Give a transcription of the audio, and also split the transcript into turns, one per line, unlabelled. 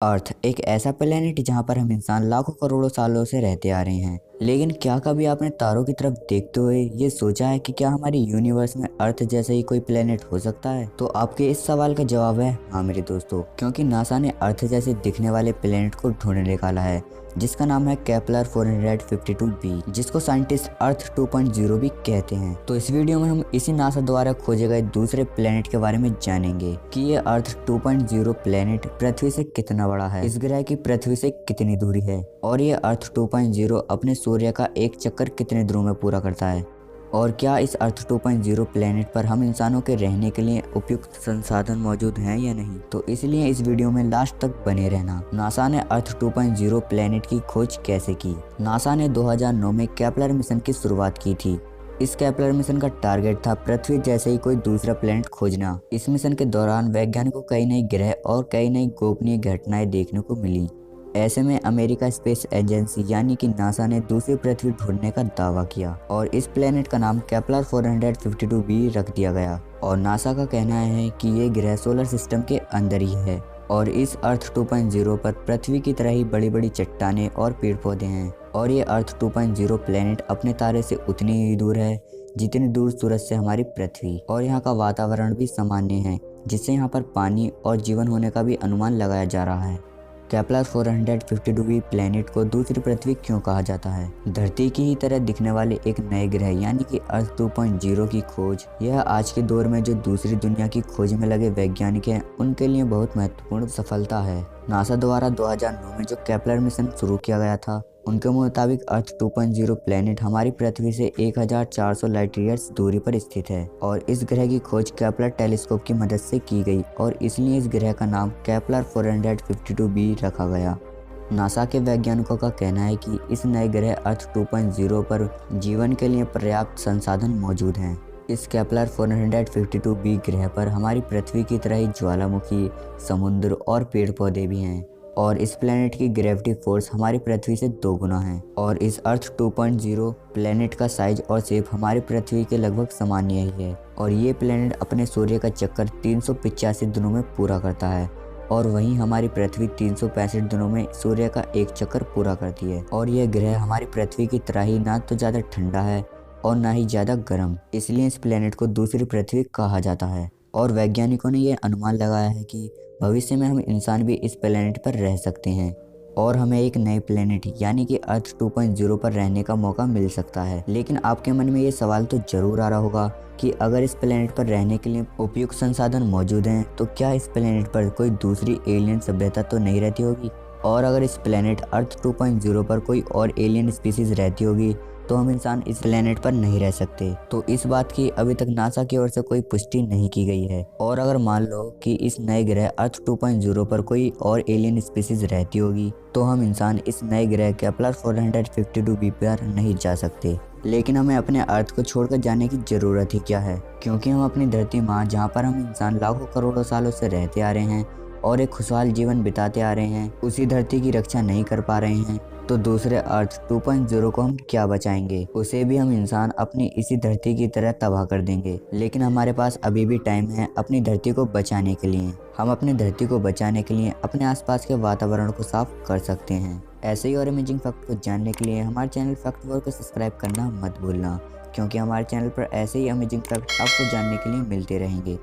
अर्थ एक ऐसा प्लेनेट जहाँ पर हम इंसान लाखों करोड़ों सालों से रहते आ रहे हैं। लेकिन क्या कभी आपने तारों की तरफ देखते हुए ये सोचा है कि क्या हमारी यूनिवर्स में अर्थ जैसा ही कोई प्लेनेट हो सकता है? तो आपके इस सवाल का जवाब है हाँ मेरे दोस्तों, क्योंकि नासा ने अर्थ जैसे दिखने वाले प्लेनेट को ढूंढ निकाला है जिसका नाम है केपलर 452b, जिसको साइंटिस्ट अर्थ 2.0 भी कहते हैं। तो इस वीडियो में हम इसी नासा द्वारा खोजे गए दूसरे प्लेनेट के बारे में जानेंगे कि ये अर्थ 2.0 प्लेनेट पृथ्वी से कितना बड़ा है, इस ग्रह की पृथ्वी से कितनी दूरी है, और ये अर्थ 2.0 अपने सूर्य का एक चक्कर कितने दिनों में पूरा करता है, और क्या इस अर्थ 2.0 प्लेनेट पर हम इंसानों के रहने के लिए उपयुक्त संसाधन मौजूद हैं या नहीं। तो इसलिए इस वीडियो में लास्ट तक बने रहना। नासा ने अर्थ 2.0 प्लेनेट की खोज कैसे की? नासा ने 2009 में केपलर मिशन की शुरुआत की थी। इस केपलर मिशन का टारगेट था पृथ्वी जैसे ही कोई दूसरा प्लेनेट खोजना। इस मिशन के दौरान वैज्ञानिकों को कई नए ग्रह और कई नई गोपनीय घटनाएं देखने को मिली। ऐसे में अमेरिका स्पेस एजेंसी यानी कि नासा ने दूसरी पृथ्वी ढूंढने का दावा किया और इस प्लेनेट का नाम केपलर 452b रख दिया गया। और नासा का कहना है कि ये ग्रह सोलर सिस्टम के अंदर ही है और इस अर्थ 2.0 पर पृथ्वी की तरह ही बड़ी बड़ी चट्टानें और पेड़ पौधे हैं। और ये अर्थ 2.0 प्लेनेट अपने तारे से उतनी ही दूर है जितनी दूर सूरज से हमारी पृथ्वी, और यहाँ का वातावरण भी सामान्य है जिससे यहाँ पर पानी और जीवन होने का भी अनुमान लगाया जा रहा है। केपलर 452b प्लेनेट को दूसरी पृथ्वी क्यों कहा जाता है? धरती की ही तरह दिखने वाले एक नए ग्रह यानी कि अर्थ 2.0 की खोज, यह आज के दौर में जो दूसरी दुनिया की खोज में लगे वैज्ञानिक हैं उनके लिए बहुत महत्वपूर्ण सफलता है। नासा द्वारा 2009 में जो केपलर मिशन शुरू किया गया था उनके मुताबिक अर्थ 2.0 प्लेनेट हमारी पृथ्वी से 1400 लाइट ईयर्स दूरी पर स्थित है और इस ग्रह की खोज केपलर टेलीस्कोप की मदद से की गई और इसलिए इस ग्रह का नाम केपलर 452b रखा गया। नासा के वैज्ञानिकों का कहना है कि इस नए ग्रह अर्थ 2.0 पर जीवन के लिए पर्याप्त संसाधन मौजूद हैं। इस केपलर 452b ग्रह पर हमारी पृथ्वी की तरह ही ज्वालामुखी, समुद्र और पेड़ पौधे भी हैं और इस प्लेनेट की ग्रेविटी फोर्स हमारी पृथ्वी से 2 गुना है। और इस अर्थ 2.0 प्लेनेट का साइज और शेप हमारी पृथ्वी के लगभग सामान्य ही है और ये प्लेनेट अपने सूर्य का चक्कर 385 दिनों में पूरा करता है और वहीं हमारी पृथ्वी 365 दिनों में सूर्य का एक चक्कर पूरा करती है। और यह ग्रह हमारी पृथ्वी की तरह ही ना तो ज़्यादा ठंडा है और ना ही ज़्यादा गर्म, इसलिए इस प्लेनेट को दूसरी पृथ्वी कहा जाता है। और वैज्ञानिकों ने यह अनुमान लगाया है कि भविष्य में हम इंसान भी इस प्लेनेट पर रह सकते हैं और हमें एक नए प्लेनेट यानी कि अर्थ 2.0 पर रहने का मौका मिल सकता है। लेकिन आपके मन में ये सवाल तो जरूर आ रहा होगा कि अगर इस प्लेनेट पर रहने के लिए उपयुक्त संसाधन मौजूद हैं तो क्या इस प्लेनेट पर कोई दूसरी एलियन सभ्यता तो नहीं रहती होगी? और अगर इस प्लेनेट अर्थ 2.0 पर कोई और एलियन स्पीसीज रहती होगी तो हम इंसान इस प्लेनेट पर नहीं रह सकते। तो इस बात की अभी तक नासा की ओर से कोई पुष्टि नहीं की गई है। और अगर मान लो कि इस नए ग्रह अर्थ 2.0 पर कोई और एलियन स्पीसीज रहती होगी तो हम इंसान इस नए ग्रह केपलर 452b पर नहीं जा सकते। लेकिन हमें अपने अर्थ को छोड़कर जाने की जरूरत ही क्या है, क्योंकि हम अपनी धरती माँ जहाँ पर हम इंसान लाखों करोड़ों सालों से रहते आ रहे हैं और एक खुशहाल जीवन बिताते आ रहे हैं, उसी धरती की रक्षा नहीं कर पा रहे हैं। तो दूसरे अर्थ 2.0 को हम क्या बचाएंगे? उसे भी हम इंसान अपनी इसी धरती की तरह तबाह कर देंगे। लेकिन हमारे पास अभी भी टाइम है अपनी धरती को बचाने के लिए। हम अपनी धरती को बचाने के लिए अपने आसपास के वातावरण को साफ कर सकते हैं। ऐसे ही और अमेजिंग फैक्ट को जानने के लिए हमारे चैनल फैक्ट वर्ल्ड को सब्सक्राइब करना मत भूलना, क्योंकि हमारे चैनल पर ऐसे ही अमेजिंग फैक्ट आपको जानने के लिए मिलते रहेंगे।